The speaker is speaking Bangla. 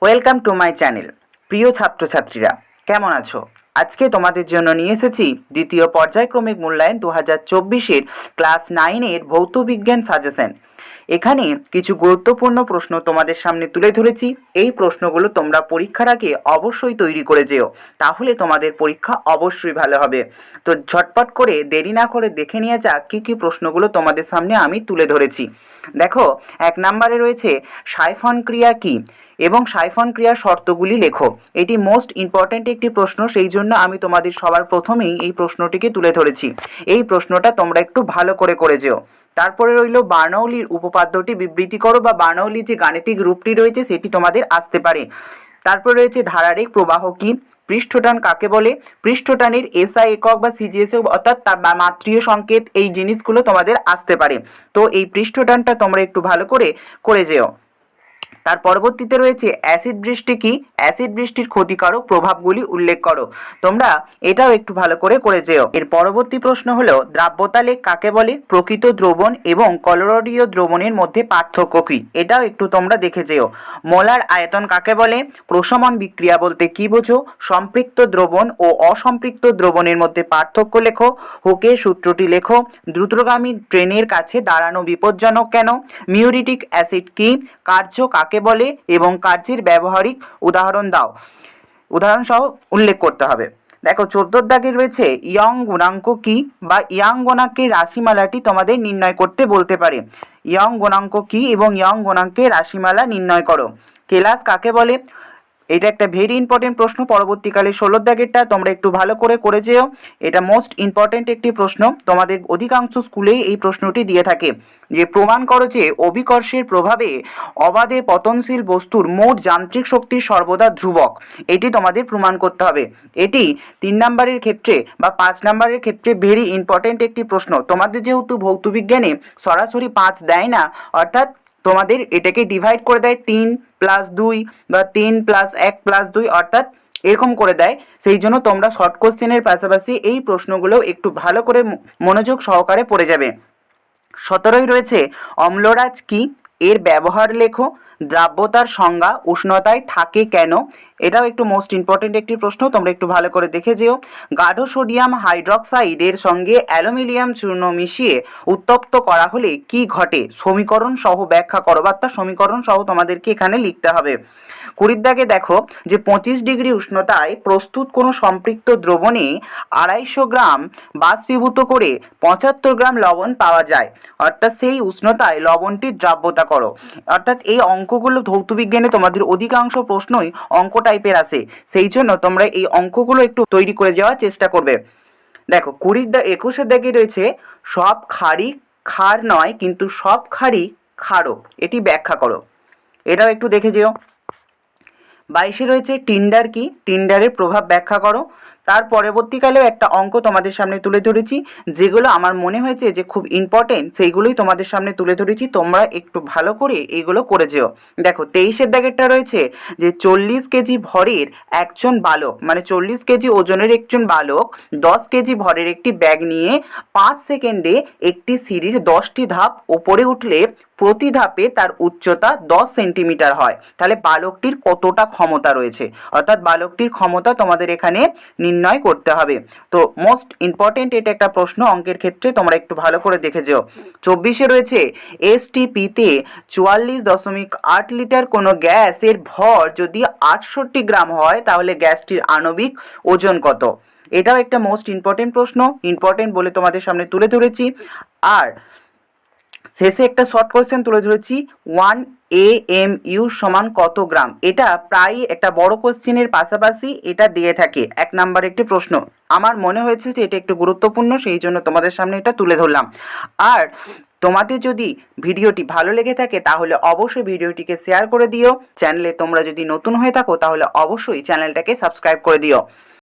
Welcome to my channel. প্রিয় ছাত্রছাত্রীরা, কেমন আছো? আজকে তোমাদের জন্য নিয়ে এসেছি দ্বিতীয় পর্যায়ক্রমিক মূল্যায়ন 2024-এর ক্লাস 9-এর ভৌতবিজ্ঞান সাজেশন। এখানে কিছু গুরুত্বপূর্ণ প্রশ্ন তোমাদের সামনে তুলে ধরেছি। এই প্রশ্নগুলো তোমরা পরীক্ষার আগে অবশ্যই তৈরি করে যেও, তাহলে তোমাদের পরীক্ষা অবশ্যই ভালো হবে। তো ঝটপট করে দেরি না করে দেখে নিয়ে যাক কী কী প্রশ্নগুলো তোমাদের সামনে আমি তুলে ধরেছি। দেখো, 1 নম্বরে রয়েছে সাইফন ক্রিয়া কী এবং সাইফন ক্রিয়ার শর্তগুলি লেখো। এটি মোস্ট ইম্পর্ট্যান্ট একটি প্রশ্ন, সেই জন্য আমি তোমাদের সবার প্রথমেই এই প্রশ্নটিকে তুলে ধরেছি। এই প্রশ্নটা তোমরা একটু ভালো করে যেও। তারপরে রইল বার্নৌলির উপপাদ্যটি বিবৃতি করো, বা বার্নৌলির যে গাণিতিক রূপটি রয়েছে সেটি তোমাদের আসতে পারে। তারপরে রয়েছে ধারারেখ প্রবাহ কী, পৃষ্ঠটান কাকে বলে, পৃষ্ঠটানের এসআই একক বা সিজিএস অর্থাৎ তার মাত্রীয় সংকেত, এই জিনিসগুলো তোমাদের আসতে পারে। তো এই পৃষ্ঠটানটা তোমরা একটু ভালো করে যেও। তার পরবর্তীতে রয়েছে অ্যাসিড বৃষ্টি কি, অ্যাসিড বৃষ্টির ক্ষতিকারক প্রভাবগুলি উল্লেখ করো। তোমরা এটাও একটু ভালো করে যেও। এর পরবর্তী প্রশ্ন হলো দ্রাব্যতালেখ কাকে বলে, প্রকৃত দ্রবণ এবং কলোরীয় দ্রবণের মধ্যে পার্থক্য কী, এটাও একটু তোমরা দেখে যেও। মোলার আয়তন কাকে বলে, প্রশমন বিক্রিয়া বলতে কি বোঝো, সম্পৃক্ত দ্রবণ ও অসম্পৃক্ত দ্রবণের মধ্যে পার্থক্য লেখো, হুকের সূত্রটি লেখো, দ্রুতগামী ট্রেনের কাছে দাঁড়ানো বিপজ্জনক কেন, মিউরিটিক অ্যাসিড কি, কার্য কাকে বলে এবং কার্যের ব্যবহারিক উদাহরণ দাও, উদাহরণ সহ উল্লেখ করতে হবে। দেখো, 14 দাগে রয়েছে ইয়ং গুণাঙ্ক কি, বা ইয়ং গুণাঙ্কের রাশিমালাটি তোমাদের নির্ণয় করতে বলতে পারে। ইয়ং গুণাঙ্ক কি এবং ইয়ং গুণাঙ্কের রাশিমালা নির্ণয় করো। কেলাস কাকে বলে, এটা একটা ভেরি ইম্পর্টেন্ট প্রশ্ন। পরবর্তীকালে 16 দাগেরটা তোমরা একটু ভালো করে যেও। এটা মোস্ট ইম্পর্টেন্ট একটি প্রশ্ন, তোমাদের অধিকাংশ স্কুলেই এই প্রশ্নটি দিয়ে থাকে যে প্রমাণ করো যে অভিকর্ষের প্রভাবে অবাধে পতনশীল বস্তুর মোট যান্ত্রিক শক্তি সর্বদা ধ্রুবক। এটি তোমাদের প্রমাণ করতে হবে। এটি 3 নম্বরের ক্ষেত্রে বা 5 নম্বরের ক্ষেত্রে ভেরি ইম্পর্টেন্ট একটি প্রশ্ন। তোমাদের যেহেতু ভৌতবিজ্ঞানে সরাসরি 5 দেয় না, অর্থাৎ তোমাদের এটাকে ডিভাইড করে দেয় 3 + 2 বা 3 + 1 + 2, অর্থাৎ এরকম করে দেয়। সেই জন্য তোমরা শর্ট কোশ্চেনের পাশাপাশি এই প্রশ্নগুলো একটু ভালো করে মনোযোগ সহকারে পড়ে যাবে। 17 রয়েছে অম্লরাজ কি, এর ব্যবহার লেখো, দ্রাব্যতার সংজ্ঞা, উষ্ণতায় থাকে কেন, এটাও একটু মোস্ট ইম্পর্টেন্ট একটি প্রশ্ন, তোমরা একটু ভালো করে দেখে যেও। গাঢ় সোডিয়াম হাইড্রক্সাইডের সঙ্গে অ্যালুমিনিয়াম চূর্ণ মিশিয়ে উত্তপ্ত করা হলে কি ঘটে, সমীকরণ সহ ব্যাখ্যা করো, বা তার সমীকরণ সহ তোমাদেরকে এখানে লিখতে হবে। 20 দাগে দেখো যে 25 ডিগ্রি উষ্ণতায় প্রস্তুত কোনো সম্পৃক্ত দ্রবণে 250 গ্রাম বাষ্পীভূত করে 75 গ্রাম লবণ পাওয়া যায়, অর্থাৎ সেই উষ্ণতায় লবণটির দ্রাব্যতা করো। অর্থাৎ এই অঙ্কগুলো ভৌতবিজ্ঞানে তোমাদের অধিকাংশ প্রশ্নই অঙ্ক টাইপের আসে, সেই জন্য তোমরা এই অঙ্কগুলো একটু তৈরি করে যাওয়ার চেষ্টা করবে। দেখো, 21 দাগে রয়েছে সব ক্ষারই ক্ষার নয় কিন্তু সব ক্ষারই ক্ষারক, এটি ব্যাখ্যা করো, এটাও একটু দেখে যেও। 22 রয়েছে টিন্ডার কি, টিন্ডারের প্রভাব ব্যাখ্যা করো। তার পরবর্তীকালেও একটা অঙ্ক তোমাদের সামনে তুলে ধরেছি, যেগুলো আমার মনে হয়েছে যে খুব ইম্পর্টেন্ট, সেইগুলোই তোমাদের সামনে তুলে ধরেছি। তোমরা একটু ভালো করে এইগুলো করে যেও। দেখো, 23 দাগেরটা রয়েছে যে 40 কেজি ভরের একজন বালক, মানে 40 কেজি ওজনের একজন বালক 10 কেজি ভরের একটি ব্যাগ নিয়ে 5 সেকেন্ডে একটি সিঁড়ির 10টি ধাপ ওপরে উঠলে প্রতি ধাপে তার উচ্চতা 10 সেন্টিমিটার হয়। তাহলে বালকটির কতটা ক্ষমতা রয়েছে, অর্থাৎ বালকটির ক্ষমতা তোমাদের এখানে নির্ণয় করতে হবে। তো মোস্ট ইম্পর্টেন্ট এটা একটা প্রশ্ন অঙ্কের ক্ষেত্রে, তোমরা একটু ভালো করে দেখে যেও। 24 রয়েছে এসটিপিতে 44.8 লিটার কোনো গ্যাসের ভর যদি 68 গ্রাম হয়, তাহলে গ্যাসটির আণবিক ওজন কত, এটাও একটা মোস্ট ইম্পর্টেন্ট প্রশ্ন, ইম্পর্টেন্ট বলে তোমাদের সামনে তুলে ধরেছি। আর শেষে একটা শর্ট কোয়েশ্চেন তুলে ধরেছি, 1 AMU সমান কত গ্রাম। এটা প্রায় একটা বড় কোয়েশ্চেনের পাশাপাশি এটা দিয়ে থাকে 1 নাম্বার একটি প্রশ্ন। আমার মনে হয়েছে যে এটা একটু গুরুত্বপূর্ণ, সেই জন্য তোমাদের সামনে এটা তুলে ধরলাম। আর তোমাদের যদি ভিডিওটি ভালো লেগে থাকে তাহলে অবশ্যই ভিডিওটিকে শেয়ার করে দিও। চ্যানেলে তোমরা যদি নতুন হয়ে থাকো তাহলে অবশ্যই চ্যানেলটাকে সাবস্ক্রাইব করে দিও।